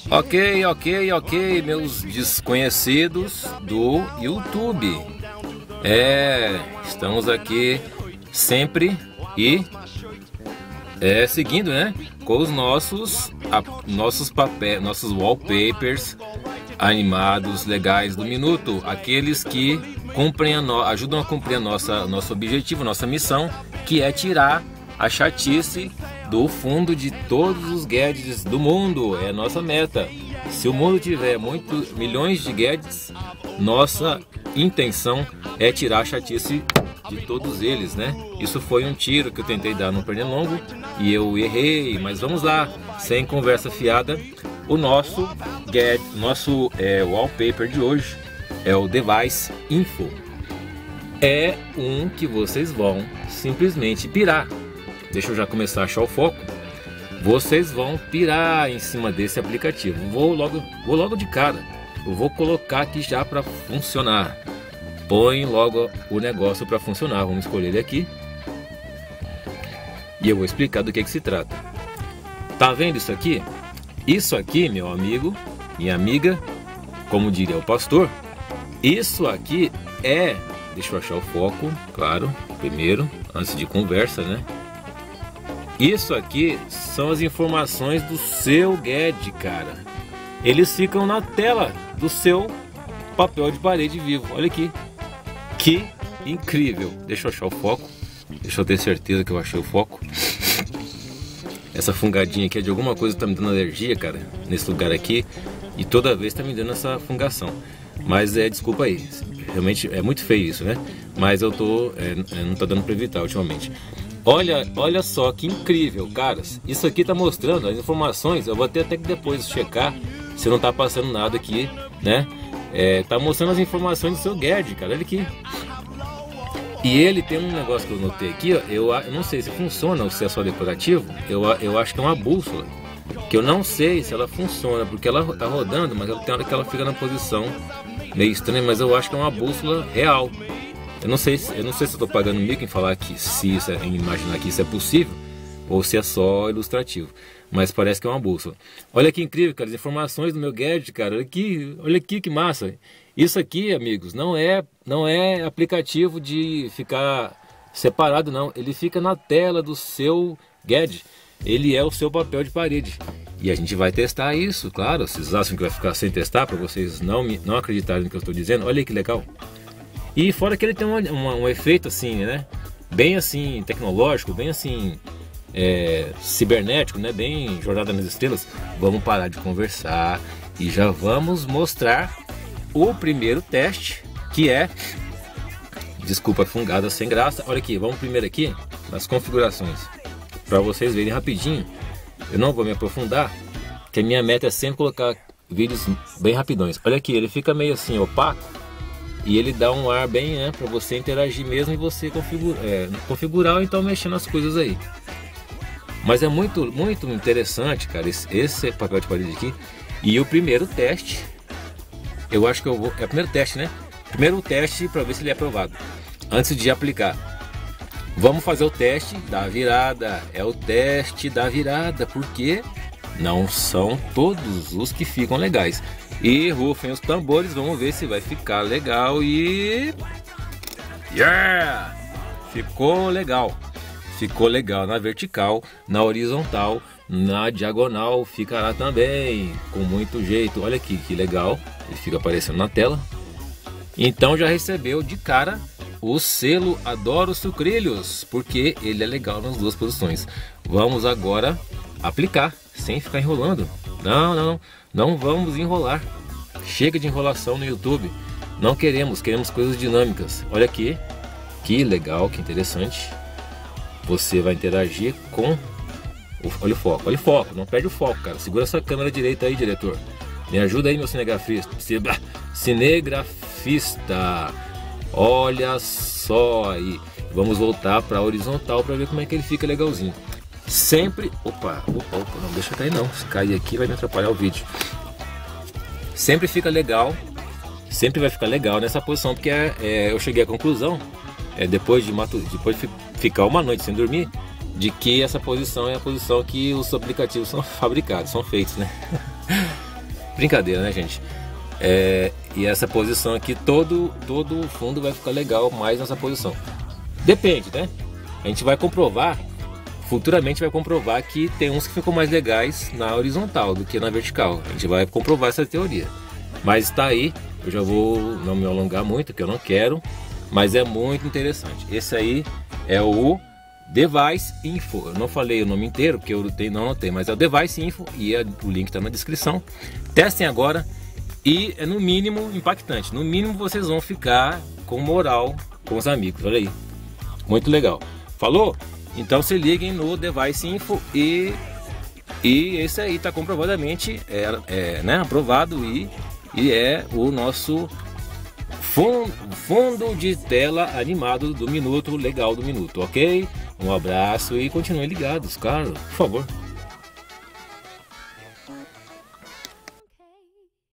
Ok, meus desconhecidos do YouTube. Estamos aqui sempre e seguindo, né, com os nossos papéis, nossos wallpapers animados, legais do minuto, aqueles que ajudam a cumprir nosso objetivo, nossa missão, que é tirar a chatice do fundo de todos os gadgets do mundo. É a nossa meta. Se o mundo tiver milhões de gadgets, nossa intenção é tirar a chatice de todos eles, né? Isso foi um tiro que eu tentei dar no pernilongo e eu errei, mas vamos lá, sem conversa fiada. O nosso wallpaper de hoje é o Device Info. É um que vocês vão simplesmente pirar. Deixa eu já começar a achar o foco. Vocês vão pirar em cima desse aplicativo. Vou logo de cara. Eu vou colocar aqui já para funcionar. Põe logo o negócio para funcionar. Vamos escolher ele aqui. E eu vou explicar do que se trata. Tá vendo isso aqui? Isso aqui, meu amigo, minha amiga, como diria o pastor, isso aqui deixa eu achar o foco, claro, primeiro, antes de conversa, né? Isso aqui são as informações do seu gadget, cara. Eles ficam na tela do seu papel de parede vivo. Olha aqui. Que incrível. Deixa eu achar o foco. Deixa eu ter certeza que eu achei o foco. Essa fungadinha aqui é de alguma coisa que tá me dando alergia, cara. Nesse lugar aqui. E toda vez tá me dando essa fungação. Mas desculpa aí. Realmente é muito feio isso, né? Mas eu não tá dando pra evitar ultimamente. Olha só que incrível, caras. Isso aqui tá mostrando as informações. Eu vou ter até que depois checar se não tá passando nada aqui, né? Tá mostrando as informações do seu gadget, cara. Olha aqui. E ele tem um negócio que eu notei aqui, ó. Eu não sei se funciona ou se é só decorativo. Eu acho que é uma bússola. Que eu não sei se ela funciona, porque ela tá rodando, mas tem hora que ela fica na posição meio estranha, mas eu acho que é uma bússola real. Eu não sei se eu tô pagando mico em falar que em imaginar que isso é possível ou se é só ilustrativo, mas parece que é uma bússola. Olha que incrível, cara, as informações do meu gadget, cara. Olha aqui que massa. Isso aqui, amigos, não é aplicativo de ficar separado, não. Ele fica na tela do seu gadget. Ele é o seu papel de parede. E a gente vai testar isso, claro. Vocês acham que vai ficar sem testar para vocês não acreditarem no que eu estou dizendo? Olha que legal. E fora que ele tem um efeito assim, né? Bem assim, tecnológico, bem assim, cibernético, né? Bem Jornada nas Estrelas. Vamos parar de conversar e já vamos mostrar o primeiro teste, que é... Desculpa a fungada sem graça. Olha aqui, vamos primeiro aqui nas configurações, para vocês verem rapidinho. Eu não vou me aprofundar, que a minha meta é sempre colocar vídeos bem rapidões. Olha aqui, ele fica meio assim opaco. E ele dá um ar bem, né, para você interagir mesmo e você configurar ou então mexer nas coisas aí. Mas é muito interessante, cara, esse papel de parede aqui. E o primeiro teste, eu acho que eu vou... É o primeiro teste, né? Primeiro teste para ver se ele é aprovado, antes de aplicar. Vamos fazer o teste da virada. É o teste da virada, porque não são todos os que ficam legais. E rufem os tambores, vamos ver se vai ficar legal. E... yeah! Ficou legal. Ficou legal na vertical, na horizontal, na diagonal ficará também, com muito jeito. Olha aqui, que legal. Ele fica aparecendo na tela. Então já recebeu de cara o selo Adoro Sucrilhos, porque ele é legal nas duas posições. Vamos agora aplicar, sem ficar enrolando. Não vamos enrolar. Chega de enrolação no YouTube. Não queremos coisas dinâmicas. Olha aqui, que legal, que interessante. Você vai interagir com... Olha o foco, não perde o foco, cara. Segura essa câmera direita aí, diretor. Me ajuda aí, meu cinegrafista. Cinegrafista. Olha só aí. Vamos voltar para a horizontal para ver como é que ele fica legalzinho. Sempre... Opa, não deixa cair não. Se cair aqui vai me atrapalhar o vídeo. Sempre fica legal. Sempre vai ficar legal nessa posição, porque eu cheguei à conclusão, depois de ficar uma noite sem dormir, de que essa posição é a posição que os aplicativos são fabricados, são feitos, né? Brincadeira, né, gente? E essa posição aqui, todo o fundo vai ficar legal mais nessa posição. Depende, né? A gente vai comprovar, futuramente vai comprovar que tem uns que ficam mais legais na horizontal do que na vertical. A gente vai comprovar essa teoria. Mas está aí, eu já vou não me alongar muito, que eu não quero, mas é muito interessante. Esse aí é o Device Info. Eu não falei o nome inteiro, porque eu não anotei, mas é o Device Info e o link está na descrição. Testem agora e é no mínimo impactante. No mínimo vocês vão ficar com moral com os amigos. Olha aí, muito legal. Falou? Então se liguem no Device Info e esse aí está comprovadamente né, aprovado e é o nosso fundo de tela animado do minuto, legal do minuto, ok? Um abraço e continuem ligados, claro, por favor.